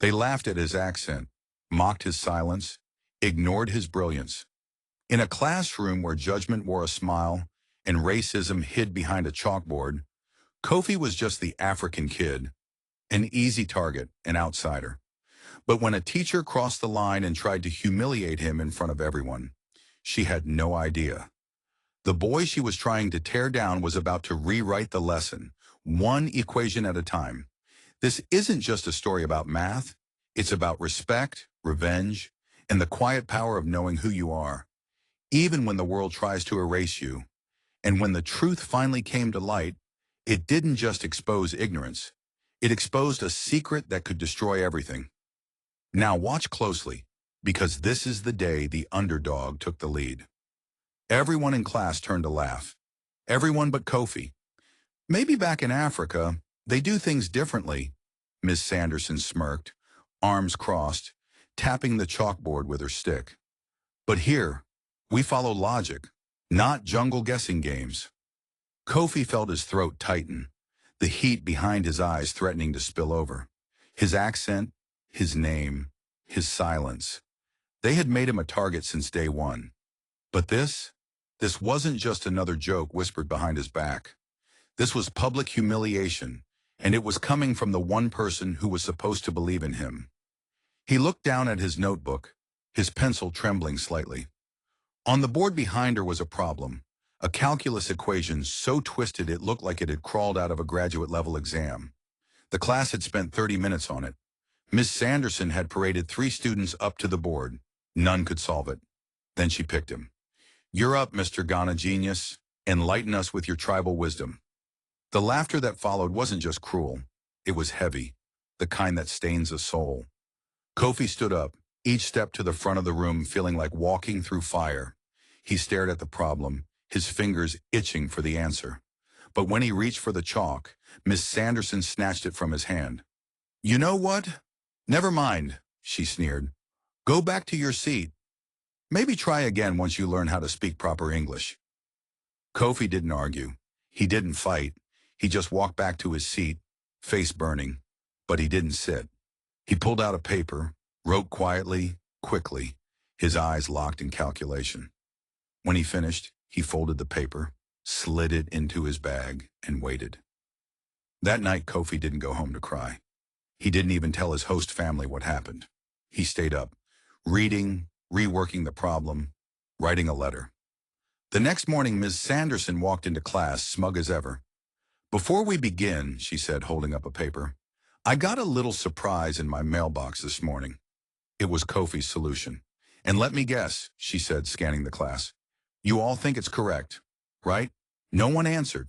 They laughed at his accent, mocked his silence, ignored his brilliance. In a classroom where judgment wore a smile and racism hid behind a chalkboard, Kofi was just the African kid, an easy target, an outsider. But when a teacher crossed the line and tried to humiliate him in front of everyone, she had no idea. The boy she was trying to tear down was about to rewrite the lesson, one equation at a time. This isn't just a story about math. It's about respect, revenge, and the quiet power of knowing who you are, even when the world tries to erase you. And when the truth finally came to light, it didn't just expose ignorance. It exposed a secret that could destroy everything. Now watch closely, because this is the day the underdog took the lead. Everyone in class turned to laugh. Everyone but Kofi. Maybe back in Africa, they do things differently. Miss Sanderson smirked, arms crossed, tapping the chalkboard with her stick. But here, we follow logic, not jungle guessing games. Kofi felt his throat tighten, the heat behind his eyes threatening to spill over. His accent, his name, his silence. They had made him a target since day one. But this wasn't just another joke whispered behind his back. This was public humiliation, and it was coming from the one person who was supposed to believe in him. He looked down at his notebook, his pencil trembling slightly. On the board behind her was a problem, a calculus equation so twisted it looked like it had crawled out of a graduate-level exam. The class had spent 30 minutes on it. Miss Sanderson had paraded 3 students up to the board. None could solve it. Then she picked him. "You're up, Mr. Ghana Genius. Enlighten us with your tribal wisdom." The laughter that followed wasn't just cruel. It was heavy, the kind that stains a soul. Kofi stood up, each step to the front of the room feeling like walking through fire. He stared at the problem, his fingers itching for the answer. But when he reached for the chalk, Miss Sanderson snatched it from his hand. "You know what? Never mind," she sneered. "Go back to your seat. Maybe try again once you learn how to speak proper English." Kofi didn't argue. He didn't fight. He just walked back to his seat, face burning. But he didn't sit. He pulled out a paper, wrote quietly, quickly, his eyes locked in calculation. When he finished, he folded the paper, slid it into his bag, and waited. That night, Kofi didn't go home to cry. He didn't even tell his host family what happened. He stayed up, reading, reworking the problem, writing a letter. The next morning, Ms. Sanderson walked into class, smug as ever. "Before we begin," she said, holding up a paper, "I got a little surprise in my mailbox this morning." It was Kofi's solution. "And let me guess," she said, scanning the class. "You all think it's correct, right?" No one answered.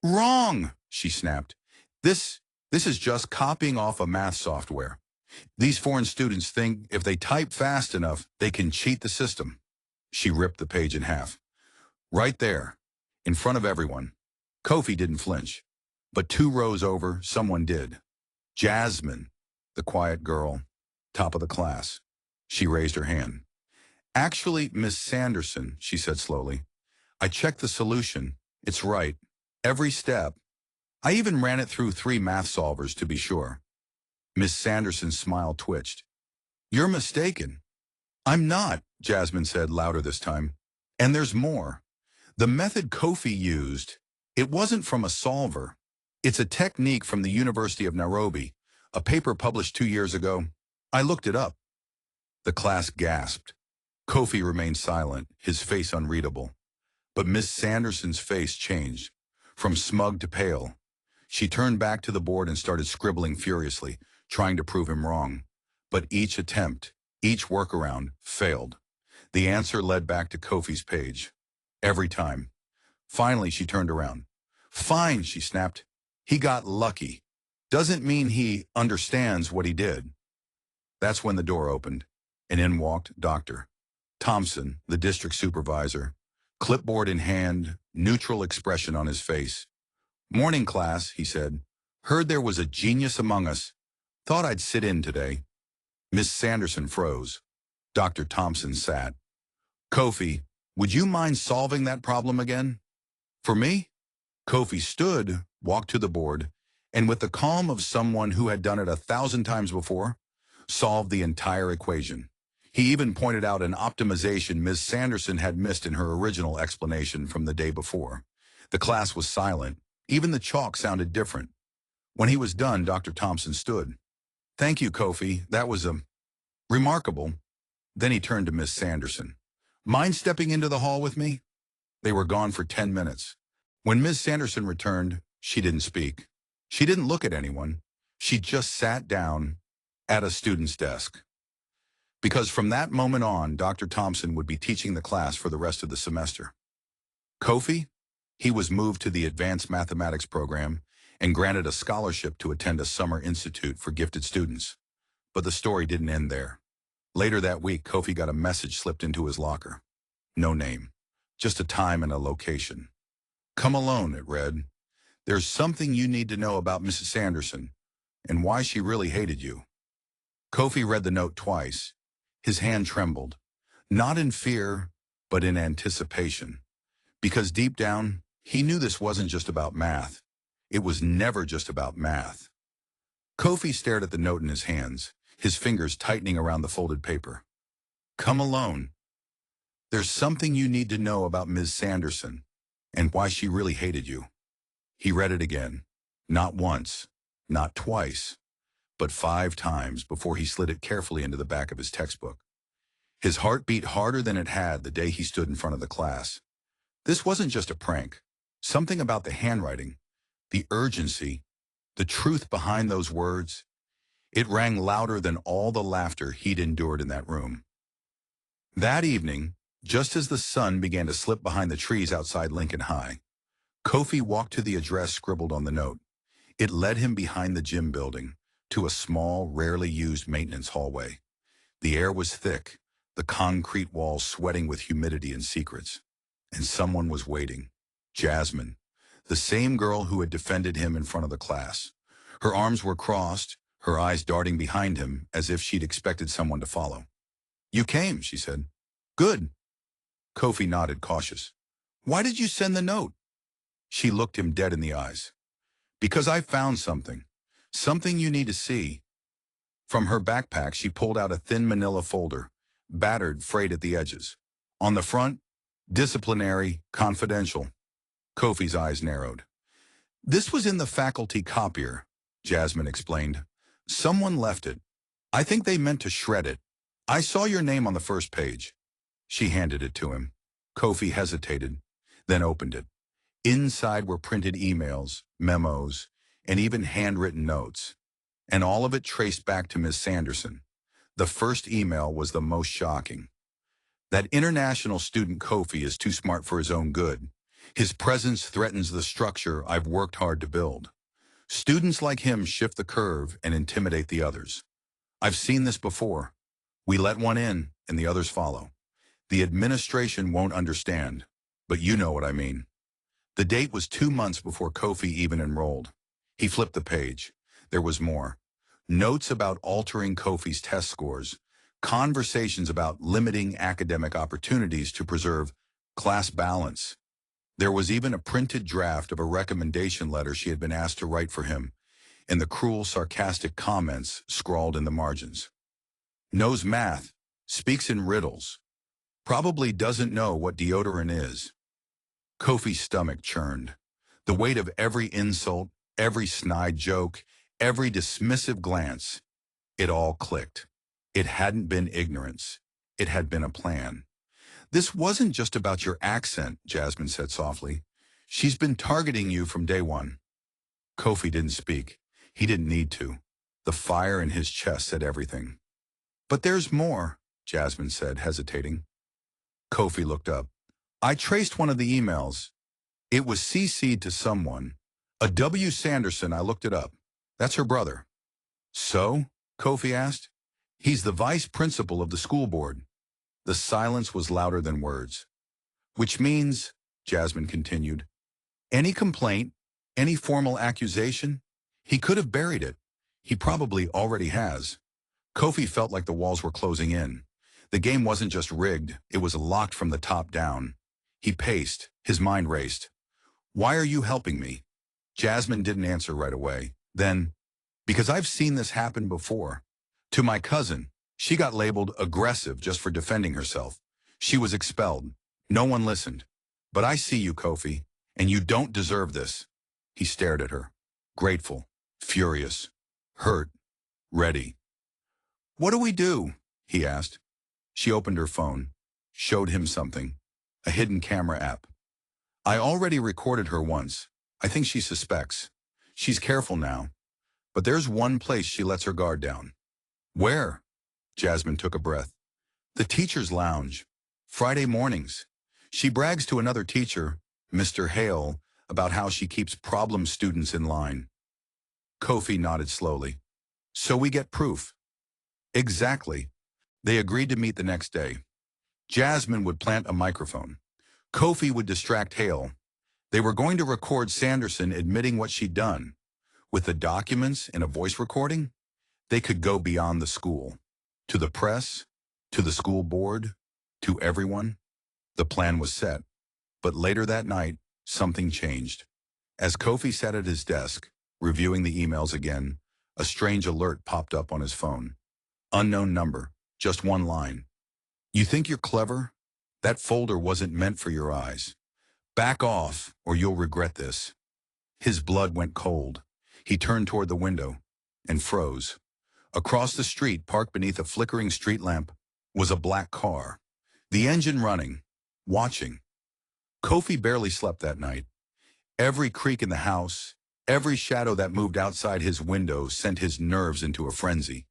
"Wrong," she snapped. This is just copying off a math software. These foreign students think if they type fast enough, they can cheat the system." She ripped the page in half. Right there, in front of everyone. Kofi didn't flinch. But 2 rows over, someone did. Jasmine, the quiet girl, top of the class. She raised her hand. "Actually, Miss Sanderson," she said slowly, "I checked the solution. It's right. Every step. I even ran it through 3 math solvers to be sure." Miss Sanderson's smile twitched. "You're mistaken." "I'm not," Jasmine said louder this time. "And there's more. The method Kofi used, it wasn't from a solver. It's a technique from the University of Nairobi, a paper published 2 years ago. I looked it up." The class gasped. Kofi remained silent, his face unreadable. But Miss Sanderson's face changed, from smug to pale. She turned back to the board and started scribbling furiously, trying to prove him wrong. But each attempt, each workaround, failed. The answer led back to Kofi's page. Every time. Finally, she turned around. "Fine," she snapped. "He got lucky. Doesn't mean he understands what he did." That's when the door opened, and in walked Dr. Thompson, the district supervisor, clipboard in hand, neutral expression on his face. "Morning, class," he said. "Heard there was a genius among us. Thought I'd sit in today." Miss Sanderson froze. Dr. Thompson sat. "Kofi, would you mind solving that problem again?" "For me?" Kofi stood, walked to the board, and with the calm of someone who had done it 1,000 times before, solved the entire equation. He even pointed out an optimization Ms. Sanderson had missed in her original explanation from the day before. The class was silent. Even the chalk sounded different. When he was done, Dr. Thompson stood. "Thank you, Kofi. That was remarkable." Then he turned to Miss Sanderson. "Mind stepping into the hall with me?" They were gone for 10 minutes. When Miss Sanderson returned, she didn't speak. She didn't look at anyone. She just sat down at a student's desk. Because from that moment on, Dr. Thompson would be teaching the class for the rest of the semester. Kofi, he was moved to the advanced mathematics program and granted a scholarship to attend a summer institute for gifted students. But the story didn't end there. Later that week, Kofi got a message slipped into his locker. No name, just a time and a location. "Come alone," it read. "There's something you need to know about Mrs. Sanderson and why she really hated you." Kofi read the note twice. His hand trembled, not in fear, but in anticipation. Because deep down, he knew this wasn't just about math. It was never just about math. Kofi stared at the note in his hands, his fingers tightening around the folded paper. "Come alone. There's something you need to know about Ms. Sanderson and why she really hated you." He read it again, not once, not twice, but 5 times before he slid it carefully into the back of his textbook. His heart beat harder than it had the day he stood in front of the class. This wasn't just a prank. Something about the handwriting, the urgency, the truth behind those words, it rang louder than all the laughter he'd endured in that room. That evening, just as the sun began to slip behind the trees outside Lincoln High, Kofi walked to the address scribbled on the note. It led him behind the gym building to a small, rarely used maintenance hallway. The air was thick, the concrete walls sweating with humidity and secrets. And someone was waiting. Jasmine, the same girl who had defended him in front of the class. Her arms were crossed, her eyes darting behind him as if she'd expected someone to follow. "You came," she said. "Good." Kofi nodded, cautious. "Why did you send the note?" She looked him dead in the eyes. "Because I found something. Something you need to see." From her backpack, she pulled out a thin manila folder, battered, frayed at the edges. On the front, "Disciplinary, confidential." Kofi's eyes narrowed. "This was in the faculty copier," Jasmine explained. "Someone left it. I think they meant to shred it. I saw your name on the first page." She handed it to him. Kofi hesitated, then opened it. Inside were printed emails, memos, and even handwritten notes. And all of it traced back to Ms. Sanderson. The first email was the most shocking. "That international student Kofi is too smart for his own good. His presence threatens the structure I've worked hard to build. Students like him shift the curve and intimidate the others. I've seen this before. We let one in, and the others follow. The administration won't understand, but you know what I mean." The date was 2 months before Kofi even enrolled. He flipped the page. There was more. Notes about altering Kofi's test scores, conversations about limiting academic opportunities to preserve class balance. There was even a printed draft of a recommendation letter she had been asked to write for him, and the cruel, sarcastic comments scrawled in the margins. "Knows math, speaks in riddles, probably doesn't know what deodorant is." Kofi's stomach churned. The weight of every insult, every snide joke, every dismissive glance, it all clicked. It hadn't been ignorance. It had been a plan. "This wasn't just about your accent," Jasmine said softly. "She's been targeting you from day one." Kofi didn't speak. He didn't need to. The fire in his chest said everything. "But there's more," Jasmine said, hesitating. Kofi looked up. "I traced one of the emails. It was CC'd to someone. A W. Sanderson, I looked it up. That's her brother." "So?" Kofi asked. "He's the vice principal of the school board." The silence was louder than words. "Which means," Jasmine continued, "any complaint, any formal accusation, he could have buried it. He probably already has." Kofi felt like the walls were closing in. The game wasn't just rigged, it was locked from the top down. He paced, his mind raced. "Why are you helping me?" Jasmine didn't answer right away. Then, "Because I've seen this happen before. To my cousin, she got labeled aggressive just for defending herself. She was expelled. No one listened. But I see you, Kofi, and you don't deserve this. He stared at her, grateful, furious, hurt, ready. What do we do? He asked. She opened her phone, showed him something, a hidden camera app. I already recorded her once. I think she suspects. She's careful now. But there's one place she lets her guard down. Where? Jasmine took a breath. The teacher's lounge. Friday mornings. She brags to another teacher, Mr. Hale, about how she keeps problem students in line. Kofi nodded slowly. So we get proof. Exactly. They agreed to meet the next day. Jasmine would plant a microphone. Kofi would distract Hale. They were going to record Sanderson admitting what she'd done. With the documents and a voice recording, they could go beyond the school. To the press, to the school board, to everyone. The plan was set. But later that night, something changed. As Kofi sat at his desk, reviewing the emails again, a strange alert popped up on his phone. Unknown number, just one line. You think you're clever? That folder wasn't meant for your eyes. Back off, or you'll regret this. His blood went cold. He turned toward the window and froze. Across the street, parked beneath a flickering street lamp, was a black car. The engine running, watching. Kofi barely slept that night. Every creak in the house, every shadow that moved outside his window sent his nerves into a frenzy.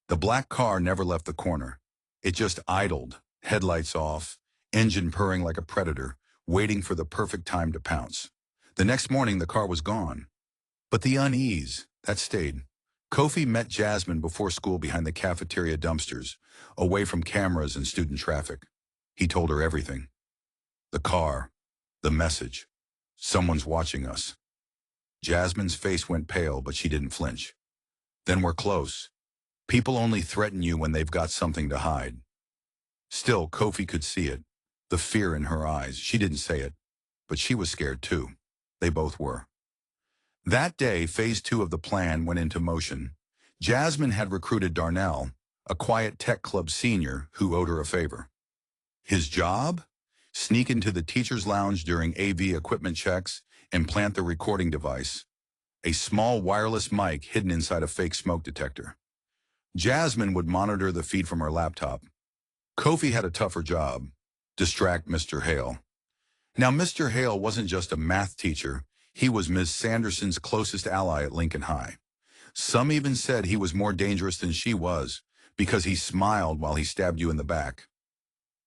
The black car never left the corner. It just idled, headlights off, engine purring like a predator, waiting for the perfect time to pounce. The next morning, the car was gone. But the unease, that stayed. Kofi met Jasmine before school behind the cafeteria dumpsters, away from cameras and student traffic. He told her everything. The car, the message. Someone's watching us. Jasmine's face went pale, but she didn't flinch. Then we're close. People only threaten you when they've got something to hide. Still, Kofi could see it, the fear in her eyes. She didn't say it, but she was scared too. They both were. That day, phase 2 of the plan went into motion. Jasmine had recruited Darnell, a quiet tech club senior who owed her a favor. His job? Sneak into the teacher's lounge during AV equipment checks and plant the recording device, a small wireless mic hidden inside a fake smoke detector. Jasmine would monitor the feed from her laptop. Kofi had a tougher job: distract Mr. Hale. Now, Mr. Hale wasn't just a math teacher. He was Ms. Sanderson's closest ally at Lincoln High. Some even said he was more dangerous than she was because he smiled while he stabbed you in the back.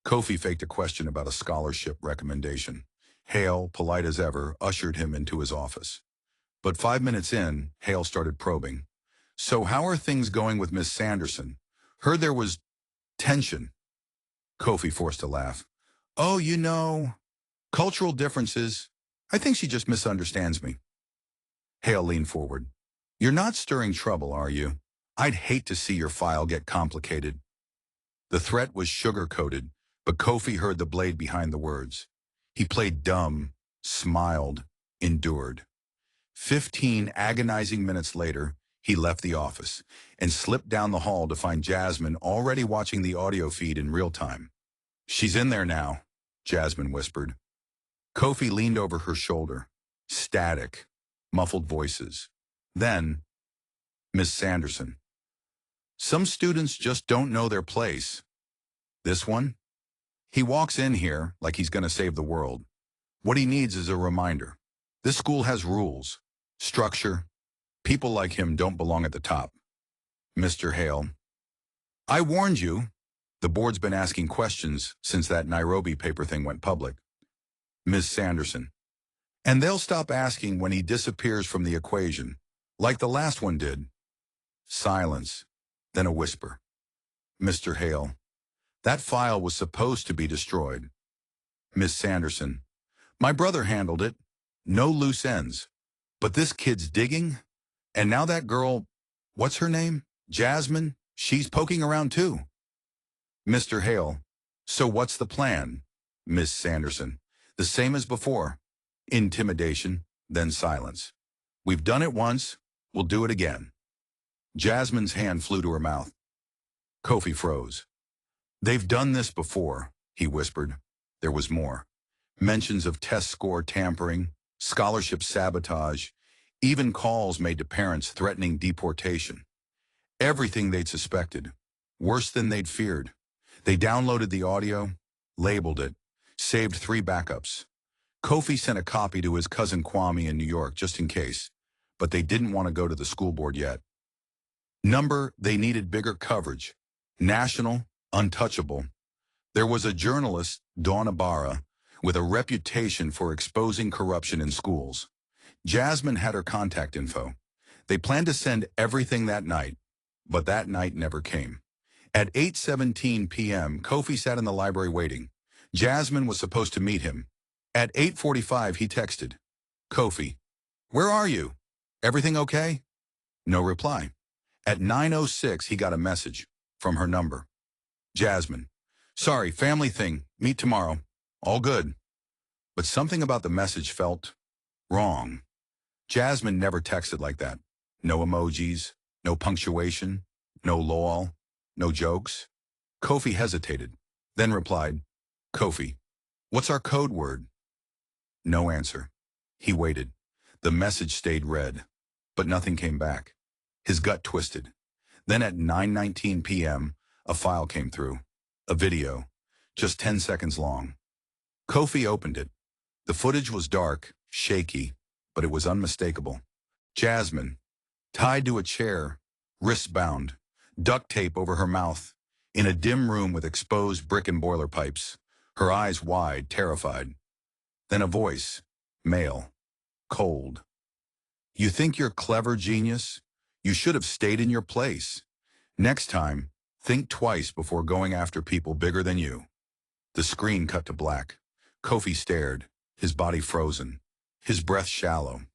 Kofi faked a question about a scholarship recommendation. Hale, polite as ever, ushered him into his office. But 5 minutes in, Hale started probing. So how are things going with Miss Sanderson? Heard there was tension. Kofi forced a laugh. Oh, cultural differences. I think she just misunderstands me. Hale leaned forward. You're not stirring trouble, are you? I'd hate to see your file get complicated. The threat was sugar-coated, but Kofi heard the blade behind the words. He played dumb, smiled, endured. 15 agonizing minutes later, he left the office and slipped down the hall to find Jasmine already watching the audio feed in real time. She's in there now, Jasmine whispered. Kofi leaned over her shoulder. Static, muffled voices. Then, Miss Sanderson. Some students just don't know their place. This one? He walks in here like he's going to save the world. What he needs is a reminder. This school has rules, structure. People like him don't belong at the top. Mr. Hale. I warned you. The board's been asking questions since that Nairobi paper thing went public. Ms. Sanderson. And they'll stop asking when he disappears from the equation, like the last one did. Silence, then a whisper. Mr. Hale. That file was supposed to be destroyed. Miss Sanderson. My brother handled it. No loose ends. But this kid's digging? And now that girl, what's her name? Jasmine? She's poking around too. Mr. Hale. So what's the plan? Miss Sanderson. The same as before. Intimidation, then silence. We've done it once. We'll do it again. Jasmine's hand flew to her mouth. Kofi froze. "They've done this before," he whispered. There was more. Mentions of test score tampering, scholarship sabotage, even calls made to parents threatening deportation. Everything they'd suspected. Worse than they'd feared. They downloaded the audio, labeled it, saved 3 backups. Kofi sent a copy to his cousin Kwame in New York just in case, but they didn't want to go to the school board yet. They needed bigger coverage. National, untouchable. There was a journalist, Dawn Ibarra, with a reputation for exposing corruption in schools. Jasmine had her contact info. They planned to send everything that night, but that night never came. At 8:17 p.m., Kofi sat in the library waiting. Jasmine was supposed to meet him. At 8:45, he texted, "Kofi, where are you? Everything okay?" No reply. At 9:06, he got a message from her number. "Jasmine, sorry, family thing, meet tomorrow. All good." But something about the message felt wrong. Jasmine never texted like that. No emojis, no punctuation, no lol, no jokes. Kofi hesitated, then replied, "Kofi, what's our code word?" No answer. He waited. The message stayed read, but nothing came back. His gut twisted. Then at 9:19 p.m., a file came through. A video, just 10 seconds long. Kofi opened it. The footage was dark, shaky, but it was unmistakable. Jasmine, tied to a chair, wrists bound, duct tape over her mouth, in a dim room with exposed brick and boiler pipes, her eyes wide, terrified. Then a voice, male, cold. "You think you're clever, genius? You should have stayed in your place. Next time, think twice before going after people bigger than you." The screen cut to black. Kofi stared, his body frozen, his breath shallow.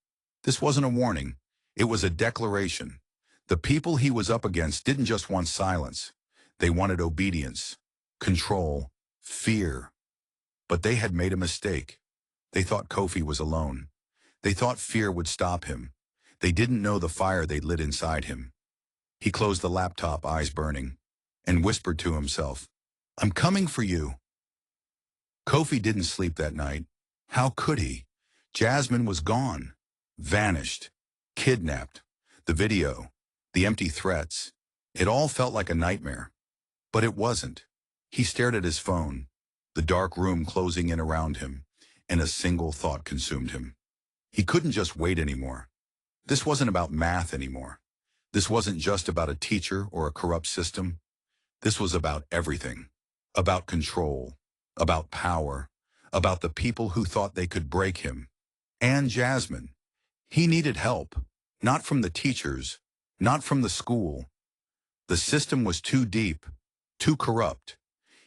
This wasn't a warning. It was a declaration. The people he was up against didn't just want silence. They wanted obedience, control, fear. But they had made a mistake. They thought Kofi was alone. They thought fear would stop him. They didn't know the fire they'd lit inside him. He closed the laptop, eyes burning, and whispered to himself, "I'm coming for you." Kofi didn't sleep that night. How could he? Jasmine was gone, vanished, kidnapped. The video, the empty threats, it all felt like a nightmare. But it wasn't. He stared at his phone, the dark room closing in around him, and a single thought consumed him. He couldn't just wait anymore. This wasn't about math anymore. This wasn't just about a teacher or a corrupt system. This was about everything. About control, about power, about the people who thought they could break him. And Jasmine. He needed help, not from the teachers, not from the school. The system was too deep, too corrupt.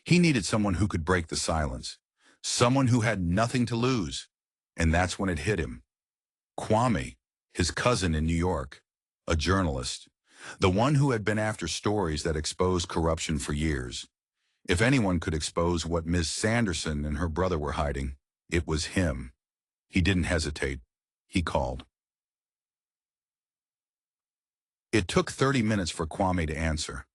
He needed someone who could break the silence, someone who had nothing to lose. And that's when it hit him. Kwame, his cousin in New York, a journalist, the one who had been after stories that exposed corruption for years. If anyone could expose what Ms. Sanderson and her brother were hiding, it was him. He didn't hesitate. He called. It took 30 minutes for Kwame to answer.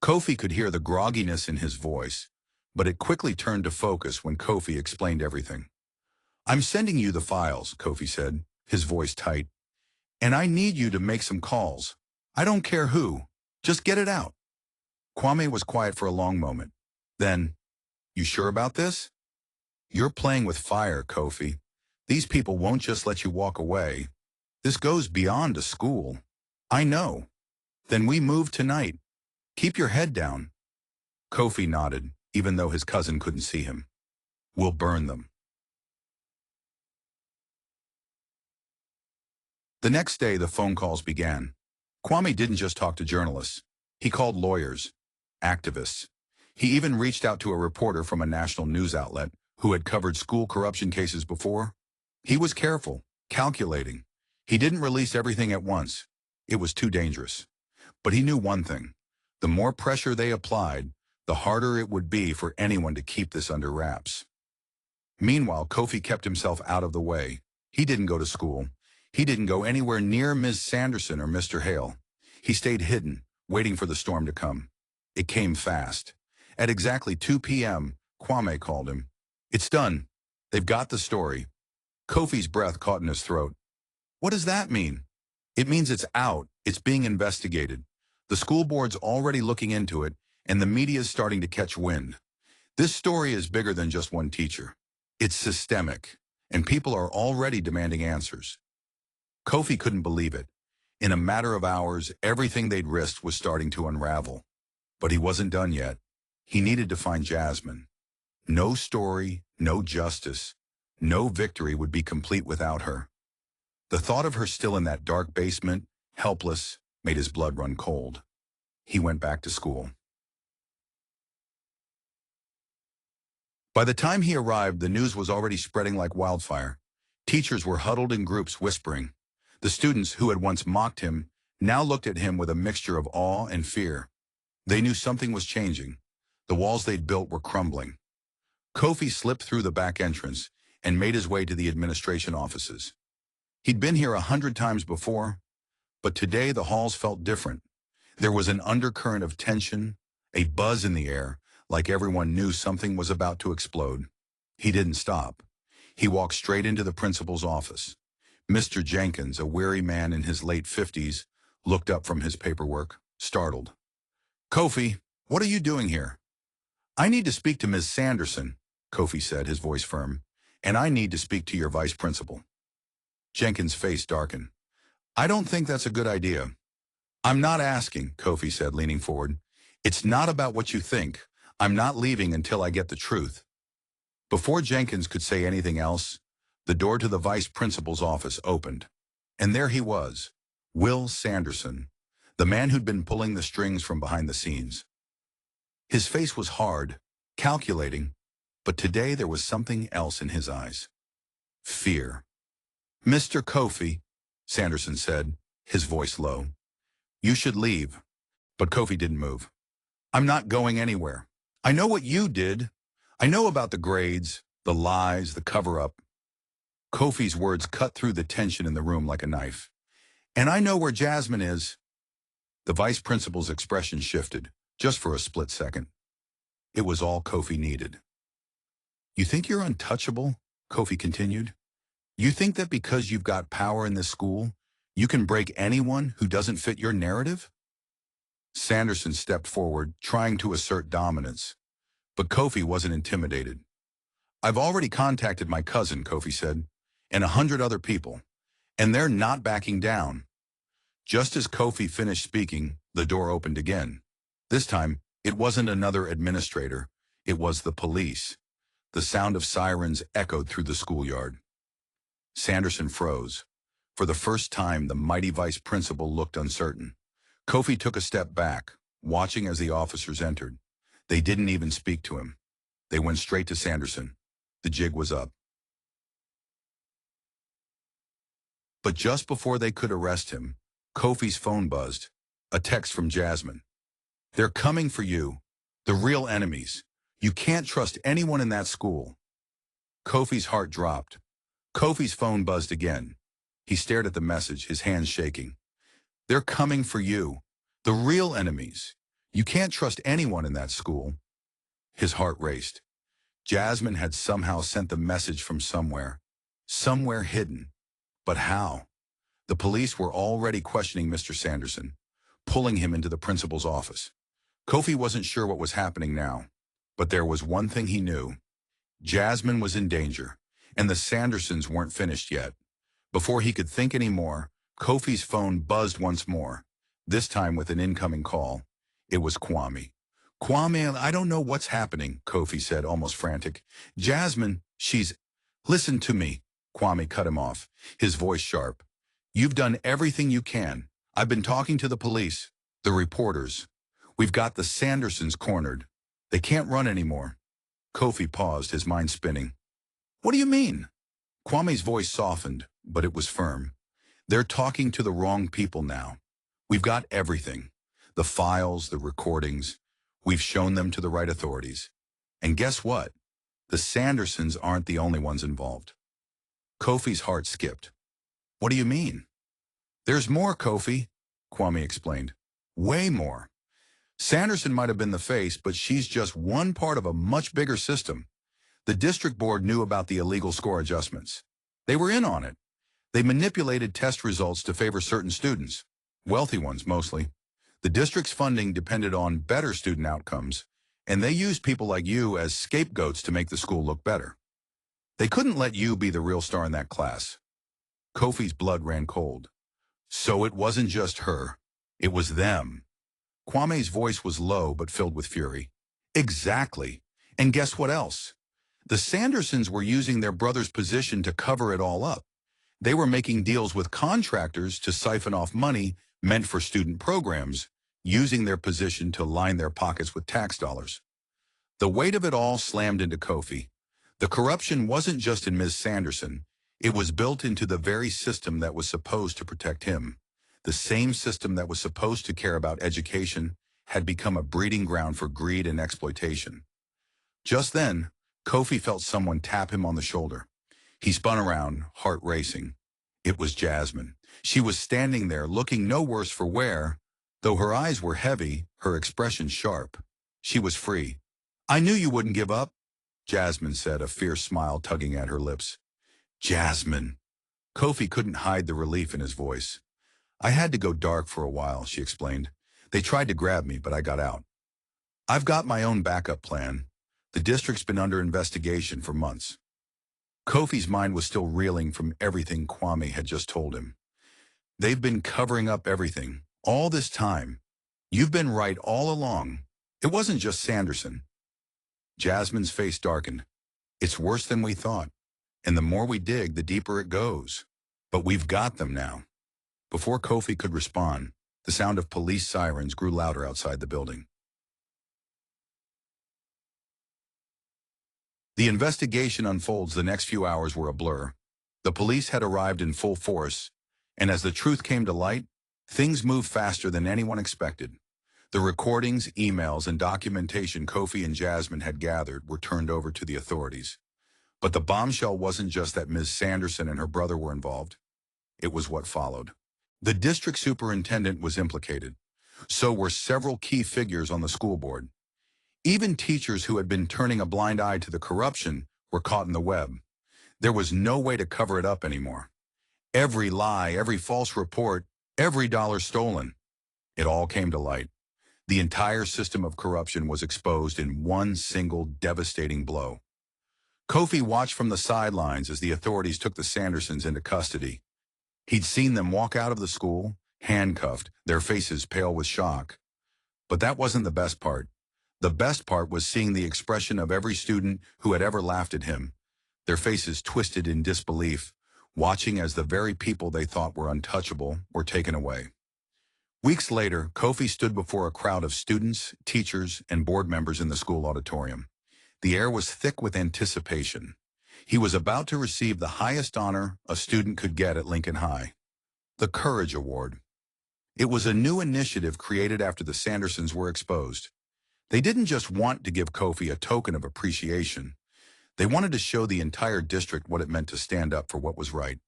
Kofi could hear the grogginess in his voice, but it quickly turned to focus when Kofi explained everything. "I'm sending you the files," Kofi said, his voice tight. "And I need you to make some calls. I don't care who. Just get it out." Kwame was quiet for a long moment. Then, "You sure about this?" "You're playing with fire, Kofi. These people won't just let you walk away. This goes beyond a school." "I know." "Then we move tonight. Keep your head down." Kofi nodded, even though his cousin couldn't see him. "We'll burn them." The next day, the phone calls began. Kwame didn't just talk to journalists. He called lawyers, activists. He even reached out to a reporter from a national news outlet who had covered school corruption cases before. He was careful, calculating. He didn't release everything at once. It was too dangerous. But he knew one thing. The more pressure they applied, the harder it would be for anyone to keep this under wraps. Meanwhile, Kofi kept himself out of the way. He didn't go to school. He didn't go anywhere near Ms. Sanderson or Mr. Hale. He stayed hidden, waiting for the storm to come. It came fast. At exactly 2 p.m., Kwame called him. It's done. They've got the story. Kofi's breath caught in his throat. What does that mean? It means it's out. It's being investigated. The school board's already looking into it, and the media's starting to catch wind. This story is bigger than just one teacher. It's systemic, and people are already demanding answers. Kofi couldn't believe it. In a matter of hours, everything they'd risked was starting to unravel. But he wasn't done yet. He needed to find Jasmine. No story, no justice, no victory would be complete without her. The thought of her still in that dark basement, helpless, made his blood run cold. He went back to school. By the time he arrived, the news was already spreading like wildfire. Teachers were huddled in groups whispering. The students who had once mocked him now looked at him with a mixture of awe and fear. They knew something was changing. The walls they'd built were crumbling. Kofi slipped through the back entrance and made his way to the administration offices. He'd been here 100 times before, but today the halls felt different. There was an undercurrent of tension, a buzz in the air, like everyone knew something was about to explode. He didn't stop. He walked straight into the principal's office. Mr. Jenkins, a weary man in his late 50s, looked up from his paperwork, startled. Kofi, what are you doing here? I need to speak to Ms. Sanderson, Kofi said, his voice firm, and I need to speak to your vice principal. Jenkins' face darkened. I don't think that's a good idea. I'm not asking, Kofi said, leaning forward. It's not about what you think. I'm not leaving until I get the truth. Before Jenkins could say anything else, the door to the vice principal's office opened. And there he was, Will Sanderson, the man who'd been pulling the strings from behind the scenes. His face was hard, calculating, but today there was something else in his eyes. Fear. Mr. Kofi, Sanderson said, his voice low. You should leave. But Kofi didn't move. I'm not going anywhere. I know what you did. I know about the grades, the lies, the cover-up. Kofi's words cut through the tension in the room like a knife. And I know where Jasmine is. The vice principal's expression shifted, just for a split second. It was all Kofi needed. You think you're untouchable? Kofi continued. You think that because you've got power in this school, you can break anyone who doesn't fit your narrative? Sanderson stepped forward, trying to assert dominance. But Kofi wasn't intimidated. I've already contacted my cousin, Kofi said, and 100 other people, and they're not backing down. Just as Kofi finished speaking, the door opened again. This time, it wasn't another administrator. It was the police. The sound of sirens echoed through the schoolyard. Sanderson froze. For the first time, the mighty vice principal looked uncertain. Kofi took a step back, watching as the officers entered. They didn't even speak to him. They went straight to Sanderson. The jig was up. But just before they could arrest him, Kofi's phone buzzed. A text from Jasmine. They're coming for you. The real enemies. You can't trust anyone in that school. Kofi's heart dropped. Kofi's phone buzzed again. He stared at the message, his hands shaking. They're coming for you. The real enemies. You can't trust anyone in that school. His heart raced. Jasmine had somehow sent the message from somewhere. Somewhere hidden. But how? The police were already questioning Mr. Sanderson, pulling him into the principal's office. Kofi wasn't sure what was happening now, but there was one thing he knew. Jasmine was in danger, and the Sandersons weren't finished yet. Before he could think any more, Kofi's phone buzzed once more, this time with an incoming call. It was Kwame. Kwame, I don't know what's happening, Kofi said, almost frantic. Jasmine, she's... Listen to me, Kwame cut him off, his voice sharp. You've done everything you can. I've been talking to the police, the reporters. We've got the Sandersons cornered. They can't run anymore. Kofi paused, his mind spinning. What do you mean? Kwame's voice softened, but it was firm. They're talking to the wrong people now. We've got everything. The files, the recordings. We've shown them to the right authorities. And guess what? The Sandersons aren't the only ones involved. Kofi's heart skipped. What do you mean? There's more, Kofi, Kwame explained. Way more. Sanderson might have been the face, but she's just one part of a much bigger system. The district board knew about the illegal score adjustments. They were in on it. They manipulated test results to favor certain students, wealthy ones mostly. The district's funding depended on better student outcomes, and they used people like you as scapegoats to make the school look better. They couldn't let you be the real star in that class. Kofi's blood ran cold. So it wasn't just her. It was them. Kwame's voice was low but filled with fury. Exactly. And guess what else? The Sandersons were using their brother's position to cover it all up. They were making deals with contractors to siphon off money meant for student programs, using their position to line their pockets with tax dollars. The weight of it all slammed into Kofi. The corruption wasn't just in Ms. Sanderson. It was built into the very system that was supposed to protect him. The same system that was supposed to care about education had become a breeding ground for greed and exploitation. Just then, Kofi felt someone tap him on the shoulder. He spun around, heart racing. It was Jasmine. She was standing there, looking no worse for wear. Though her eyes were heavy, her expression sharp. She was free. "I knew you wouldn't give up," Jasmine said, a fierce smile tugging at her lips. Jasmine. Kofi couldn't hide the relief in his voice. "I had to go dark for a while," she explained. "They tried to grab me, but I got out. I've got my own backup plan. The district's been under investigation for months." Kofi's mind was still reeling from everything Kwame had just told him. "They've been covering up everything, all this time. You've been right all along. It wasn't just Sanderson." Jasmine's face darkened. "It's worse than we thought. And the more we dig, the deeper it goes. But we've got them now." Before Kofi could respond, the sound of police sirens grew louder outside the building. The investigation unfolds. The next few hours were a blur. The police had arrived in full force, and as the truth came to light, things moved faster than anyone expected. The recordings, emails, and documentation Kofi and Jasmine had gathered were turned over to the authorities. But the bombshell wasn't just that Ms. Sanderson and her brother were involved. It was what followed. The district superintendent was implicated. So were several key figures on the school board. Even teachers who had been turning a blind eye to the corruption were caught in the web. There was no way to cover it up anymore. Every lie, every false report, every dollar stolen. It all came to light. The entire system of corruption was exposed in one single devastating blow. Kofi watched from the sidelines as the authorities took the Sandersons into custody. He'd seen them walk out of the school, handcuffed, their faces pale with shock. But that wasn't the best part. The best part was seeing the expression of every student who had ever laughed at him, their faces twisted in disbelief, watching as the very people they thought were untouchable were taken away. Weeks later, Kofi stood before a crowd of students, teachers, and board members in the school auditorium. The air was thick with anticipation. He was about to receive the highest honor a student could get at Lincoln High, the Courage Award. It was a new initiative created after the Sandersons were exposed. They didn't just want to give Kofi a token of appreciation. They wanted to show the entire district what it meant to stand up for what was right.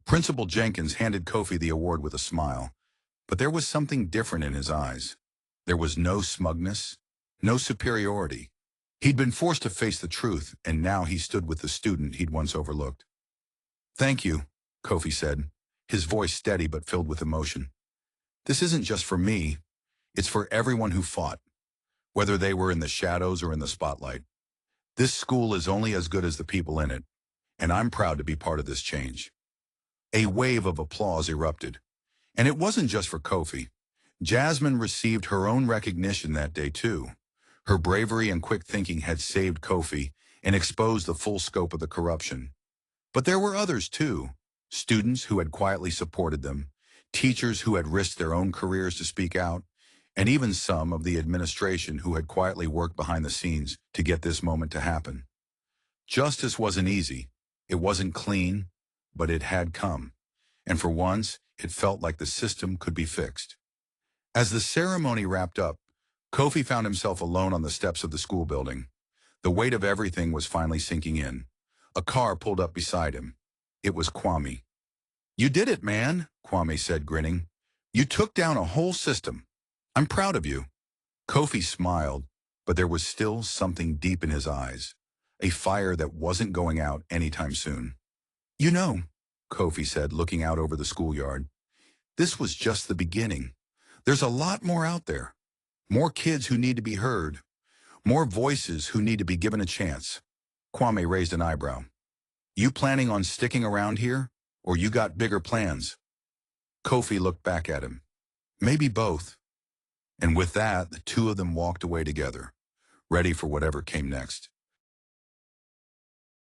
Principal Jenkins handed Kofi the award with a smile, but there was something different in his eyes. There was no smugness, no superiority. He'd been forced to face the truth, and now he stood with the student he'd once overlooked. "Thank you," Kofi said, his voice steady but filled with emotion. "This isn't just for me. It's for everyone who fought, whether they were in the shadows or in the spotlight. This school is only as good as the people in it, and I'm proud to be part of this change." A wave of applause erupted. And it wasn't just for Kofi. Jasmine received her own recognition that day too. Her bravery and quick thinking had saved Kofi and exposed the full scope of the corruption. But there were others too. Students who had quietly supported them, teachers who had risked their own careers to speak out, and even some of the administration who had quietly worked behind the scenes to get this moment to happen. Justice wasn't easy. It wasn't clean, but it had come. And for once, it felt like the system could be fixed. As the ceremony wrapped up, Kofi found himself alone on the steps of the school building. The weight of everything was finally sinking in. A car pulled up beside him. It was Kwame. "You did it, man," Kwame said, grinning. "You took down a whole system. I'm proud of you." Kofi smiled, but there was still something deep in his eyes, a fire that wasn't going out anytime soon. You know, Kofi said, looking out over the schoolyard, this was just the beginning. There's a lot more out there. More kids who need to be heard. More voices who need to be given a chance. Kwame raised an eyebrow. You planning on sticking around here, or you got bigger plans? Kofi looked back at him. Maybe both. And with that, the two of them walked away together, ready for whatever came next.